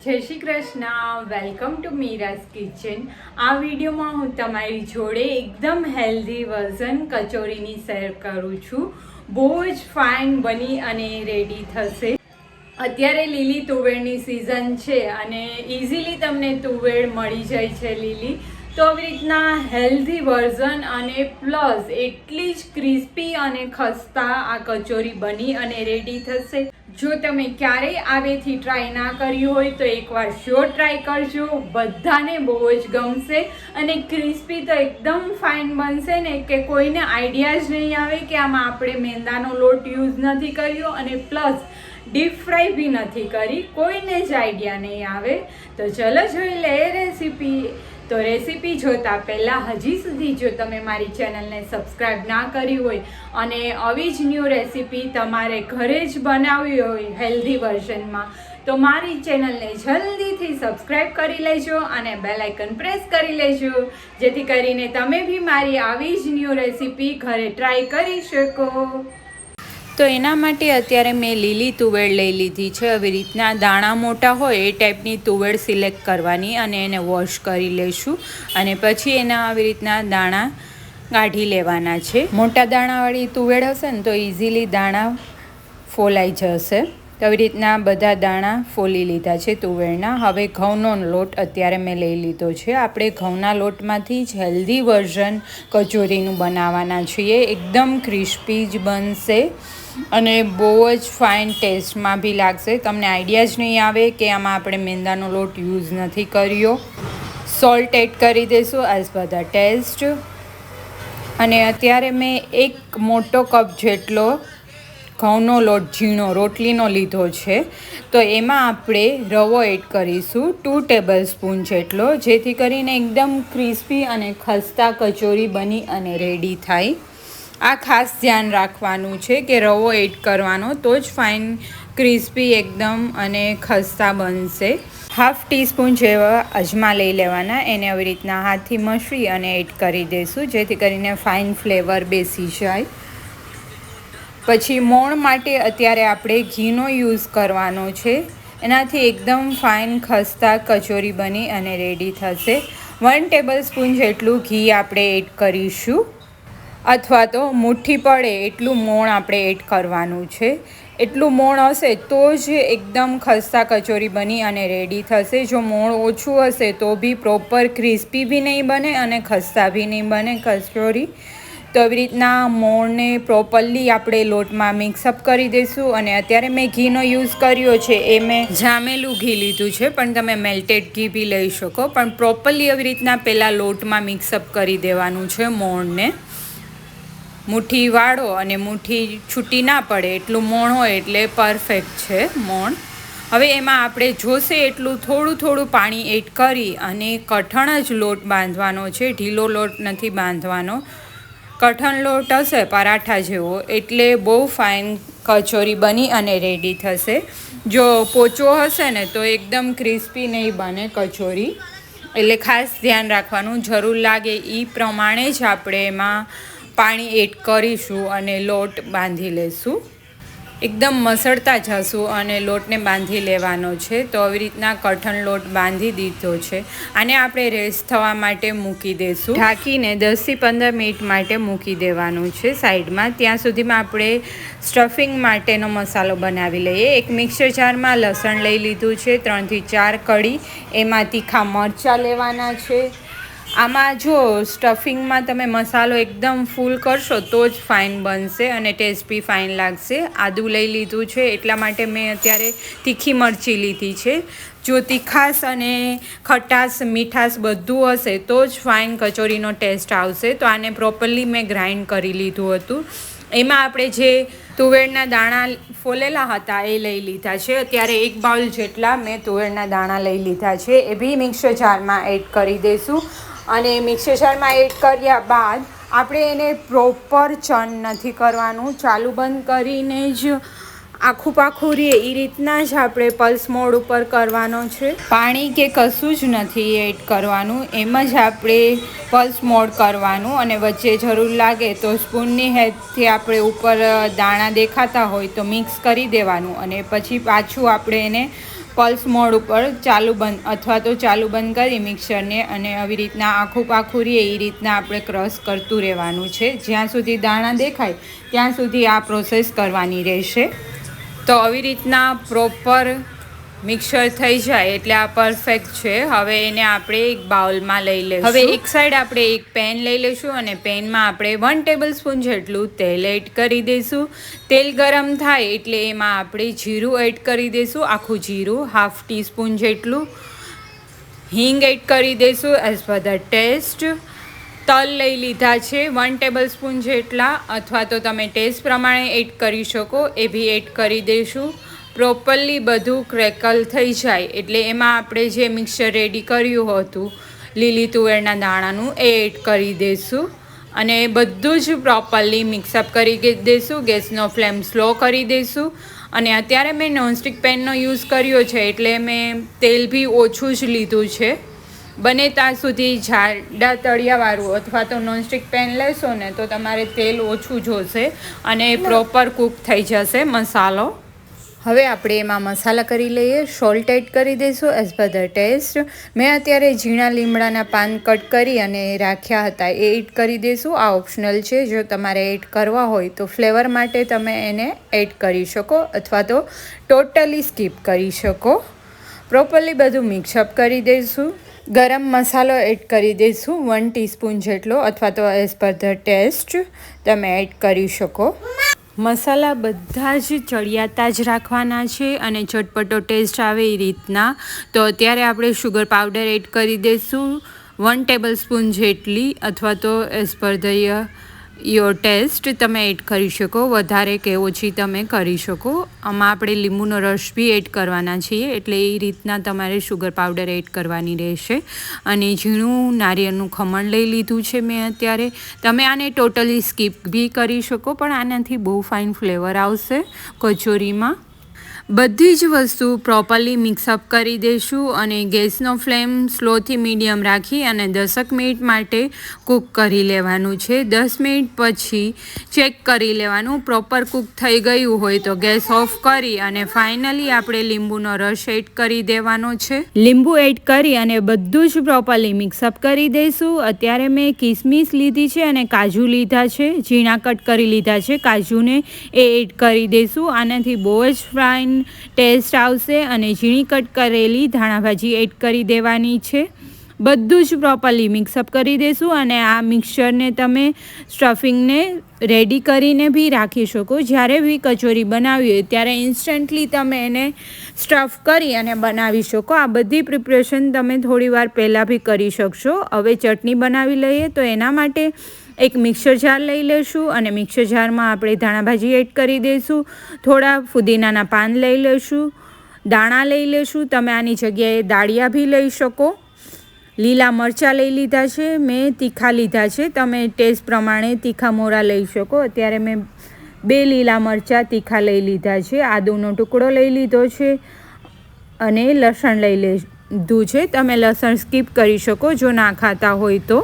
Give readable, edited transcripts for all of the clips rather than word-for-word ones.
જય Shri Krishna, welcome to Mira's kitchen. આ વિડીયોમાં હું તમારી જોડે એકદમ હેલ્ધી વર્ઝન કચોરીની શેર કરું છું। બહુ જ ફાઇન બની અને રેડી થશે। અત્યારે લીલી તુવેરની સિઝન છે અને ઇઝીલી તમને તુવેર મળી જાય છે લીલી। તો આવી રીતના હેલ્ધી વર્ઝન અને પ્લસ એટલી જ ક્રિસ્પી અને ખસ્તા આ કચોરી બની અને રેડી થશે। જો તમે ક્યારેય આવેથી ટ્રાય ના કર્યું હોય તો એકવાર શ્યોર ટ્રાય કરજો, બધાને બહુ જ ગમશે અને ક્રિસ્પી તો એકદમ ફાઇન બનશે ને કે કોઈને આઈડિયા જ નહીં આવે કે આમાં આપણે મેંદાનો લોટ યુઝ નથી કર્યો અને પ્લસ ડીપ ફ્રાય બી નથી કરી, કોઈને જ આઈડિયા નહીં આવે। તો ચલો જોઈ લે રેસીપી। તો રેસીપી જોતા પહેલાં હજી સુધી જો તમે મારી ચેનલને સબસ્ક્રાઈબ ના કરી હોય અને આવી જ ન્યૂ રેસીપી તમારે ઘરે જ બનાવવી હોય હેલ્ધી વર્ઝનમાં તો મારી ચેનલને જલ્દીથી સબસ્ક્રાઈબ કરી લેજો અને બેલ આઇકન પ્રેસ કરી લેજો, જેથી કરીને તમે બી મારી આવી જ ન્યૂ રેસીપી ઘરે ટ્રાય કરી શકો। તો એના માટે અત્યારે મેં લીલી તુવેર લઈ લીધી છે। આવી રીતના દાણા મોટા હોય એ ટાઈપની તુવેર સિલેક્ટ કરવાની અને એને વોશ કરી લઈશું અને પછી એના આવી રીતના દાણા કાઢી લેવાના છે। મોટા દાણાવાળી તુવેર હશે ને તો ઇઝીલી દાણા ફોલાઈ જશે। તો આવી રીતના બધા દાણા ફોલી લીધા છે તુવેરના। હવે ઘઉંનો લોટ અત્યારે મેં લઈ લીધો છે। આપણે ઘઉંના લોટમાંથી જ હેલ્ધી વર્ઝન કચોરીનું બનાવવાના છીએ। એકદમ ક્રિસ્પી જ બનશે અને બહુ જ ફાઇન ટેસ્ટમાં બી લાગશે। તમને આઈડિયા જ નહીં આવે કે આમાં આપણે મેંદાનો લોટ યુઝ નથી કર્યો। સોલ્ટ એડ કરી દઈશું એઝ પર ધ ટેસ્ટ અને અત્યારે મેં એક મોટો કપ જેટલો ઘઉંનો લોટ ઝીણો રોટલીનો લીધો છે। તો એમાં આપણે રવો એડ કરીશું 2 ટેબલ સ્પૂન જેટલો, જેથી કરીને એકદમ ક્રિસ્પી અને ખસ્તા કચોરી બની અને રેડી થાય। આ ખાસ ધ્યાન રાખવાનું છે કે રવો એડ કરવાનો તો જ ફાઇન ક્રિસ્પી એકદમ અને ખસ્તા બનશે। હાફ ટીસ્પૂન જેવા અજમા લઈ લેવાના, એને આવી રીતના હાથથી મસળી અને એડ કરી દઈશું જેથી કરીને ફાઇન ફ્લેવર બેસી જાય। પછી મોણ માટે અત્યારે આપણે ઘીનો યુઝ કરવાનો છે, એનાથી એકદમ ફાઇન ખસ્તા કચોરી બની અને રેડી થશે। 1 ટેબલ સ્પૂન જેટલું ઘી આપણે એડ કરીશું અથવા તો મુઠ્ઠી પડે એટલું મોણ આપણે એડ કરવાનું છે। એટલું મોણ હશે તો જ એકદમ ખસ્તા કચોરી બની અને રેડી થશે। જો મોણ ઓછું હશે તો બી પ્રોપર ક્રિસ્પી બી નહીં બને અને ખસ્તા બી નહીં બને કચોરી। તો આવી રીતના મોણને પ્રોપરલી આપણે લોટમાં મિક્સઅપ કરી દઈશું અને અત્યારે મેં ઘીનો યુઝ કર્યો છે એ મેં જામેલું ઘી લીધું છે, પણ તમે મેલ્ટેડ ઘી બી લઈ શકો, પણ પ્રોપરલી આવી રીતના પહેલાં લોટમાં મિક્સઅપ કરી દેવાનું છે મોણને। મુઠ્ઠી વાળો અને મુઠ્ઠી છૂટી ના પડે એટલું મોણ હોય એટલે પરફેક્ટ છે મોણ। હવે એમાં આપણે જોશે એટલું થોડું થોડું પાણી એડ કરી અને કઠણ જ લોટ બાંધવાનો છે, ઢીલો લોટ નથી બાંધવાનો। કઠણ લોટ હશે પરાઠા જેવો એટલે બહુ ફાઇન કચોરી બની અને રેડી થશે। જો પોચો હશે ને તો એકદમ ક્રિસ્પી નહીં બને કચોરી, એટલે ખાસ ધ્યાન રાખવાનું। જરૂર લાગે એ પ્રમાણે જ આપણે એમાં પાણી એડ કરીશું અને લોટ બાંધી લેશું। એકદમ મસળતા જશું અને લોટને બાંધી લેવાનો છે। તો આવી રીતના કઠણ લોટ બાંધી દીધો છે, આને આપણે રેસ્ટ થવા માટે મૂકી દઈશું। ઢાંકીને 10થી 15 મિનિટ માટે મૂકી દેવાનું છે સાઈડમાં। ત્યાં સુધીમાં આપણે સ્ટફિંગ માટેનો મસાલો બનાવી લઈએ। એક મિક્સર જારમાં લસણ લઈ લીધું છે, 3 થી 4 કળી, એમાં તીખા મરચાં લેવાના છે। આમાં જો સ્ટફિંગમાં તમે મસાલો એકદમ ફૂલ કરશો તો જ ફાઇન બનશે અને ટેસ્ટ બી ફાઇન લાગશે। આદું લઈ લીધું છે એટલા માટે મેં અત્યારે તીખી મરચી લીધી છે। જો તીખાશ અને ખટાશ મીઠાશ બધું હશે તો જ ફાઇન કચોરીનો ટેસ્ટ આવશે। તો આને પ્રોપરલી મેં ગ્રાઇન્ડ કરી લીધું હતું। એમાં આપણે જે તુવેરના દાણા ફોલેલા હતા એ લઈ લીધા છે। અત્યારે 1 બાઉલ જેટલા મેં તુવેરના દાણા લઈ લીધા છે, એ બી મિક્સર જારમાં એડ કરી દઈશું અને મિક્સર જારમાં એડ કર્યા બાદ આપણે એને પ્રોપર ચર્ન નથી કરવાનું, ચાલુ બંધ કરીને જ આખું પાખું રહે એ રીતના જ આપણે પલ્સ મોડ ઉપર કરવાનો છે। પાણી કે કશું જ નથી એડ કરવાનું, એમ જ આપણે પલ્સ મોડ કરવાનું અને વચ્ચે જરૂર લાગે તો સ્પૂનની હેલ્પથી આપણે ઉપર દાણા દેખાતા હોય તો મિક્સ કરી દેવાનું અને પછી પાછું આપણે એને પલ્સ મોડ ઉપર ચાલુ બંધ અથવા તો ચાલુ બંધ કરી મિક્સરને અને આવી રીતના આખું પાખું રહે એ રીતના આપણે ક્રશ કરતું રહેવાનું છે. જ્યાં સુધી દાણા દેખાય ત્યાં સુધી આ પ્રોસેસ કરવાની રહેશે. તો આવી રીતના પ્રોપર મિક્સર થઈ જાય એટલે આ પરફેક્ટ છે. હવે એને આપણે એક બાઉલમાં લઈ લઈશું. હવે એક સાઈડ આપણે એક પેન લઈ લઈશું અને પેનમાં આપણે 1 ટેબલસ્પૂન જેટલું તેલ એડ કરી દઈશું. તેલ ગરમ થાય એટલે એમાં આપણે જીરું એડ કરી દઈશું, આખું જીરું, 1/2 ટીસ્પૂન જેટલું. હિંગ એડ કરી દઈશું એઝ પર ધ ટેસ્ટ. તલ લઈ લીધા છે 1 ટેબલસ્પૂન જેટલા, અથવા તો તમે ટેસ્ટ પ્રમાણે એડ કરી શકો, એ બી એડ કરી દઈશું. પ્રોપરલી બધું ક્રેકલ થઈ જાય એટલે એમાં આપણે જે મિક્સર રેડી કર્યું હતું લીલી તુવેરના દાણાનું એ એડ કરી દઈશું અને બધું જ પ્રોપરલી મિક્સઅપ કરી દઈશું. ગેસનો ફ્લેમ સ્લો કરી દઈશું. અને અત્યારે મેં નોનસ્ટિક પેનનો યુઝ કર્યો છે એટલે મેં તેલ બી ઓછું જ લીધું છે. બને ત્યાં સુધી જાડા તળિયાવાળું અથવા તો નોનસ્ટિક પેન લેશો ને તો તમારે તેલ ઓછું જોશે અને પ્રોપર કૂક થઈ જશે મસાલો. હવે આપણે એમાં મસાલા કરી લઈએ. સોલ્ટ એડ કરી દઈશું એઝ પર ધ ટેસ્ટ. મેં અત્યારે ઝીણા લીમડાના પાન કટ કરી અને રાખ્યા હતા એ એડ કરી દઈશું. આ ઓપ્શનલ છે, જો તમારે એડ કરવા હોય તો ફ્લેવર માટે તમે એને એડ કરી શકો અથવા તો ટોટલી સ્કીપ કરી શકો. પ્રોપરલી બધું મિક્સઅપ કરી દઈશું. ગરમ મસાલો એડ કરી દઈશું 1 ટીસ્પૂન જેટલો અથવા તો એઝ પર ધ ટેસ્ટ તમે એડ કરી શકો. મસાલા બધા જ ચડિયાતા જ રાખવાના છે અને ચટપટો ટેસ્ટ આવે એ રીતના. તો અત્યારે આપણે શુગર પાવડર એડ કરી દઈશું 1 ટેબલસ્પૂન જેટલી, અથવા તો as per the your taste તમે એડ કરી શકો, વધારે કે ઓછી તમે કરી શકો. આમાં આપણે લીંબુનો રસ બી એડ કરવાના છીએ એટલે એ રીતના તમારે શુગર પાવડર એડ કરવાની રહેશે. અને ઝીણું નારિયેળનું ખમણ લઈ લીધું છે મેં અત્યારે. તમે આને ટોટલી સ્કીપ બી કરી શકો પણ આનાથી બહુ ફાઇન ફ્લેવર આવશે કચોરીમાં. બધી જ વસ્તુ પ્રોપરલી મિક્સઅપ કરી દઈશું અને ગેસનો ફ્લેમ સ્લોથી મીડિયમ રાખી અને 10 મિનિટ માટે કૂક કરી લેવાનું છે. 10 મિનિટ પછી ચેક કરી લેવાનું. પ્રોપર કૂક થઈ ગયું હોય તો ગેસ ઓફ કરી અને ફાઇનલી આપણે લીંબુનો રસ એડ કરી દેવાનો છે. લીંબુ એડ કરી અને બધું જ પ્રોપરલી મિક્સઅપ કરી દઈશું. અત્યારે મેં કિસમિસ લીધી છે અને કાજુ લીધા છે, ઝીણા કટ કરી લીધા છે કાજુને, એ એડ કરી દઈશું. આનાથી બહુ જ ફાઇન ટેસ્ટ આવશે. અને ઝીણી કટ કરેલી ધાણાભાજી એડ કરી દેવાની છે. બધું જ પ્રોપરલી મિક્સઅપ કરી દઈશું અને આ મિક્સચરને તમે સ્ટફિંગને રેડી કરીને બી રાખી શકો. જ્યારે બી કચોરી બનાવી હોય ત્યારે ઇન્સ્ટન્ટલી તમે એને સ્ટફ કરી અને બનાવી શકો. આ બધી પ્રિપરેશન તમે થોડી વાર પહેલાં બી કરી શકશો. હવે ચટણી બનાવી લઈએ. તો એના માટે એક મિક્સર જાર લઈ લઈશું અને મિક્સર જારમાં આપણે ધાણાભાજી એડ કરી દઈશું. થોડા ફુદીનાના પાન લઈ લઈશું, દાણા લઈ લઈશું. તમે આની જગ્યાએ દાળિયા બી લઈ શકો. લીલા મરચાં લઈ લીધા છે મેં, તીખા લીધા છે, તમે ટેસ્ટ પ્રમાણે તીખા મોરા લઈ શકો. અત્યારે મેં 2 લીલા મરચાં તીખા લઈ લીધા છે. આદુનો ટુકડો લઈ લીધો છે અને લસણ લઈ લીધું છે. તમે લસણ સ્કીપ કરી શકો જો ના ખાતા હોય તો.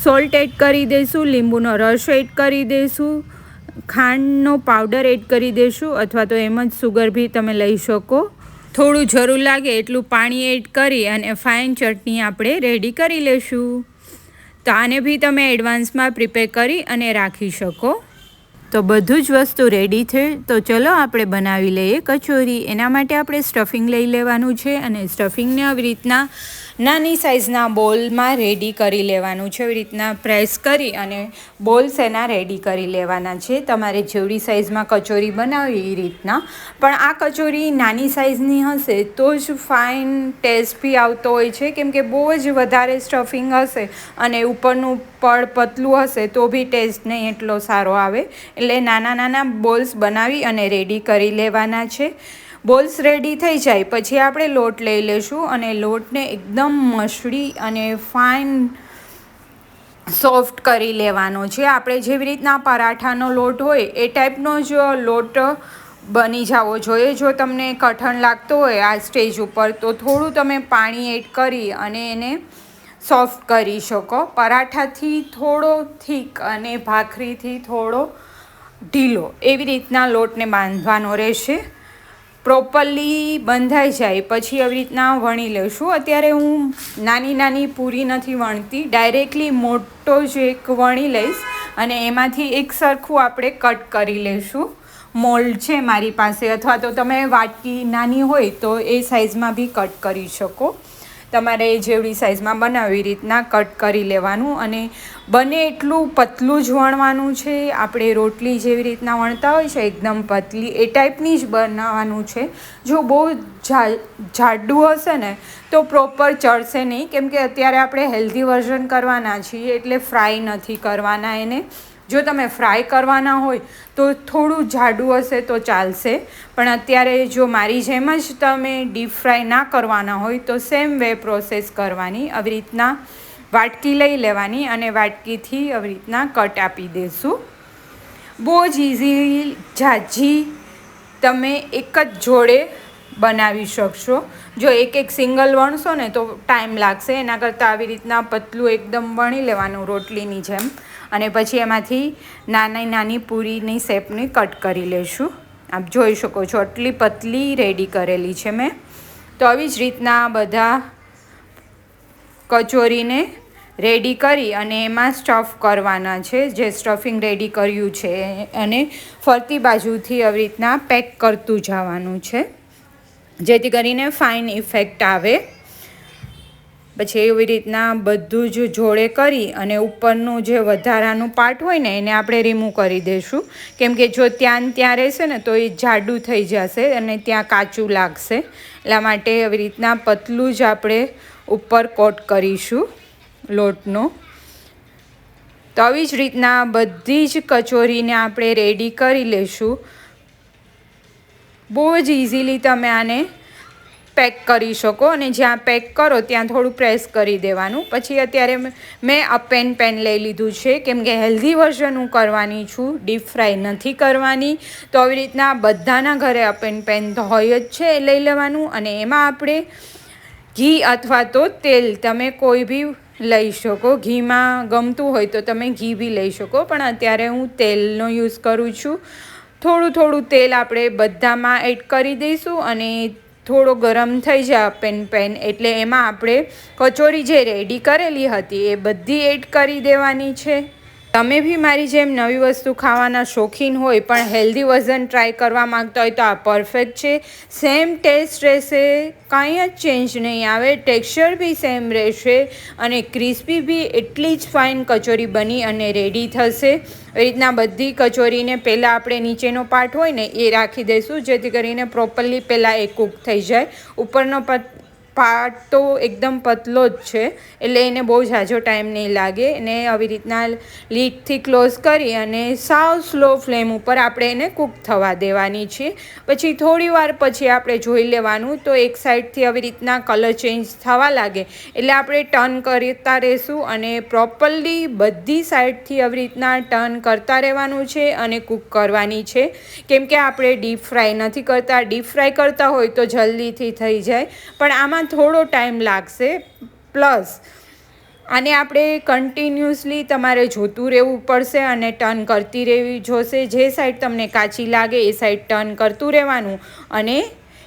સોલ્ટ એડ કરી દઈશું, લીંબુનો રસ એડ કરી દઈશું, ખાંડનો પાવડર એડ કરી દઈશું અથવા તો એમ જ સુગર બી તમે લઈ શકો. થોડું જરૂર લાગે એટલું પાણી એડ કરી અને ફાઇન ચટણી આપણે રેડી કરી લઈશું. તો આને બી તમે એડવાન્સમાં પ્રિપેર કરી અને રાખી શકો. તો બધું જ વસ્તુ રેડી છે. તો ચલો આપણે બનાવી લઈએ કચોરી. એના માટે આપણે સ્ટફિંગ લઈ લેવાનું છે અને સ્ટફિંગને આવી રીતના નાની સાઇઝના બોલમાં રેડી કરી લેવાનું છે. એવી રીતના પ્રેસ કરી અને બોલ્સ એના રેડી કરી લેવાના છે. તમારે જેવડી સાઇઝમાં કચોરી બનાવી એ રીતના. પણ આ કચોરી નાની સાઇઝની હશે તો જ ફાઇન ટેસ્ટ બી આવતો હોય છે, કેમ કે બહુ જ વધારે સ્ટફિંગ હશે અને ઉપરનું પડ પતલું હશે તો બી ટેસ્ટ નહીં એટલો સારો આવે. એટલે નાના નાના બોલ્સ બનાવી અને રેડી કરી લેવાના છે. બોલ્સ રેડી થઈ જાય પછી આપણે લોટ લઈ લઈશું અને લોટને એકદમ મસળી અને ફાઇન સોફ્ટ કરી લેવાનો છે. આપણે જેવી રીતના પરાઠાનો લોટ હોય એ ટાઈપનો જ લોટ બની જવો જોઈએ. જો તમને કઠણ લાગતો હોય આ સ્ટેજ ઉપર તો થોડું તમે પાણી એડ કરી અને એને સોફ્ટ કરી શકો. પરાઠાથી થોડો થીક અને ભાખરીથી થોડો ઢીલો એવી રીતના લોટને બાંધવાનો રહેશે. પ્રોપરલી બંધાઈ જાય પછી આવી રીતના વણી લઈશું. અત્યારે હું નાની નાની પૂરી નથી વણતી, ડાયરેક્ટલી મોટો જ એક વણી લઈશ અને એમાંથી એક સરખું આપણે કટ કરી લઈશું. મોલ્ડ છે મારી પાસે, અથવા તો તમે વાટકી નાની હોય તો એ સાઇઝમાં બી કટ કરી શકો. તમારે જેવડી સાઇઝમાં બનાવી રીતના કટ કરી લેવાનું અને બને એટલું પતલું જ વણવાનું છે. આપણે રોટલી જેવી રીતના વણતા હોય છે એકદમ પતલી, એ ટાઈપની જ બનાવવાનું છે. જો બહુ જાડું હશે ને તો પ્રોપર ચડશે નહીં, કેમ કે અત્યારે આપણે હેલ્ધી વર્ઝન કરવાના છીએ એટલે ફ્રાય નથી કરવાના એને. જો તમે ફ્રાય કરવાના હોય તો થોડું જાડું હશે તો ચાલશે, પણ અત્યારે જો મારી જેમ જ તમે ડીપ ફ્રાય ના કરવાના હોય તો સેમ વે પ્રોસેસ કરવાની. આવી રીતના વાટકી લઈ લેવાની અને વાટકીથી આવી રીતના કટ આપી દઈશું. બહુ જ ઇઝી, ઝાઝી તમે એક જ જોડે બનાવી શકશો. જો એક એક સિંગલ વણશો ને તો ટાઈમ લાગશે, એના કરતાં આવી રીતના પતલું એકદમ વણી લેવાનું રોટલીની જેમ અને પછી એમાંથી નાની નાની પૂરીની શેપની કટ કરી લઈશું. આપ જોઈ શકો છો આટલી પતલી રેડી કરેલી છે મેં. તો આવી જ રીતના બધા કચોરીને રેડી કરી અને એમાં સ્ટફ કરવાના છે. જે સ્ટફિંગ રેડી કર્યું છે અને ફરતી બાજુથી આવી રીતના પેક કરતું જવાનું છે, જેથી કરીને ફાઇન ઇફેક્ટ આવે. પછી એવી રીતના બધું જ જોડે કરી અને ઉપરનું જે વધારાનું પાર્ટ હોય ને એને આપણે રિમૂવ કરી દઈશું, કેમ કે જો ત્યાં રહેશે ને તો એ જાડું થઈ જશે અને ત્યાં કાચું લાગશે. એટલા માટે આવી રીતના પતલું જ આપણે ઉપર કોટ કરીશું લોટનો. તો આવી જ રીતના બધી જ કચોરીને આપણે રેડી કરી લઈશું. બહુ જ ઇઝીલી તમે આને પેક કરી શકો અને જ્યાં પેક કરો ત્યાં થોડું પ્રેસ કરી દેવાનું. પછી અત્યારે મેં અપેન પેન લઈ લીધું છે, કેમ કે હેલ્ધી વર્ઝન હું કરવાની છું, ડીપ ફ્રાય નથી કરવાની. તો આવી રીતના બધાના ઘરે અપેન પેન તો હોય જ છે, એ લઈ લેવાનું અને એમાં આપણે ઘી અથવા તો તેલ તમે કોઈ બી લઈ શકો. ઘીમાં ગમતું હોય તો તમે ઘી બી લઈ શકો, પણ અત્યારે હું તેલનો યુઝ કરું છું. થોડું તેલ આપણે બધામાં એડ કરી દઈશું અને થોડો ગરમ થઈ જાય પેન એટલે એમાં આપણે કચોરી જે રેડી કરેલી હતી એ બધી એડ કરી દેવાની છે. તમે બી મારી જેમ નવી વસ્તુ ખાવાના શોખીન હોય પણ હેલ્ધી વર્ઝન ટ્રાય કરવા માંગતા હોય તો આ પરફેક્ટ છે. સેમ ટેસ્ટ રહેશે, કાંઈ જ ચેન્જ નહીં આવે, ટેક્સચર બી સેમ રહેશે અને ક્રિસ્પી બી એટલી જ ફાઇન કચોરી બની અને રેડી થશે. એ રીતના બધી કચોરીને પહેલાં આપણે નીચેનો પાર્ટ હોય ને એ રાખી દઈશું, જેથી કરીને પ્રોપરલી પહેલાં એ કૂક થઈ જાય. ઉપરનો પાર્ટ તો એકદમ પતલો જ છે એટલે એને બહુ ઝાઝો ટાઈમ નહીં લાગે. એને આવી રીતના લીડથી ક્લોઝ કરી અને સાવ સ્લો ફ્લેમ ઉપર આપણે એને કૂક થવા દેવાની છે. પછી થોડી વાર પછી આપણે જોઈ લેવાનું તો એક સાઈડથી આવી રીતના કલર ચેન્જ થવા લાગે એટલે આપણે ટર્ન કરતા રહીશું અને પ્રોપરલી બધી સાઈડથી આવી રીતના ટર્ન કરતા રહેવાનું છે અને કૂક કરવાની છે, કેમ કે આપણે ડીપ ફ્રાય નથી કરતા. ડીપ ફ્રાય કરતા હોય તો જલ્દીથી થઈ જાય, પણ આમાં થોડો ટાઈમ લાગશે. પ્લસ આને આપણે કન્ટિન્યુઅસલી તમારે જોતું રહેવું પડશે અને ટર્ન કરતી રહેવી જોશે. જે સાઈડ તમને કાચી લાગે એ સાઈડ ટર્ન કરતું રહેવાનું અને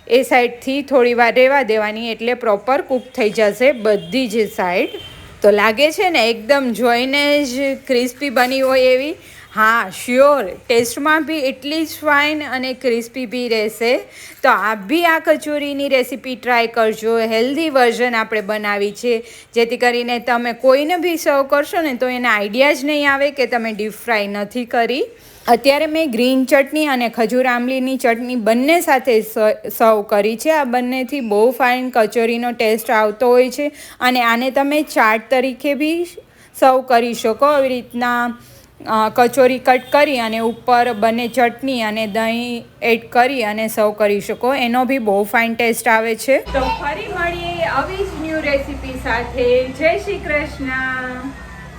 એ સાઈડથી થોડી વાર રહેવા દેવાની એટલે પ્રોપર કૂક થઈ જશે બધી જ સાઈડ. તો લાગે છે ને એકદમ જોઈને જ ક્રિસ્પી બની હોય એવી? હા, શ્યોર, ટેસ્ટમાં બી એટલી જ ફાઇન અને ક્રિસ્પી બી રહેશે. તો આપ બી આ કચોરીની રેસીપી ટ્રાય કરજો. હેલ્ધી વર્ઝન આપણે બનાવી છે, જેથી કરીને તમે કોઈને બી સર્વ કરશો ને તો એને આઈડિયા જ નહીં આવે કે તમે ડીપ ફ્રાય નથી કરી. અત્યારે મેં ગ્રીન ચટણી અને ખજૂર આંબલીની ચટણી બંને સાથે સર્વ કરી છે. આ બંનેથી બહુ ફાઇન કચોરીનો ટેસ્ટ આવતો હોય છે અને આને તમે ચાટ તરીકે બી સર્વ કરી શકો. આવી રીતના કચોરી કટ કરી અને ઉપર બંને ચટણી અને દહીં એડ કરી અને સર્વ કરી શકો. એનો બી બહુ ફાઇન ટેસ્ટ આવે છે. તો ફરી મળીએ આવી જ ન્યૂ રેસીપી સાથે. જય શ્રી કૃષ્ણ.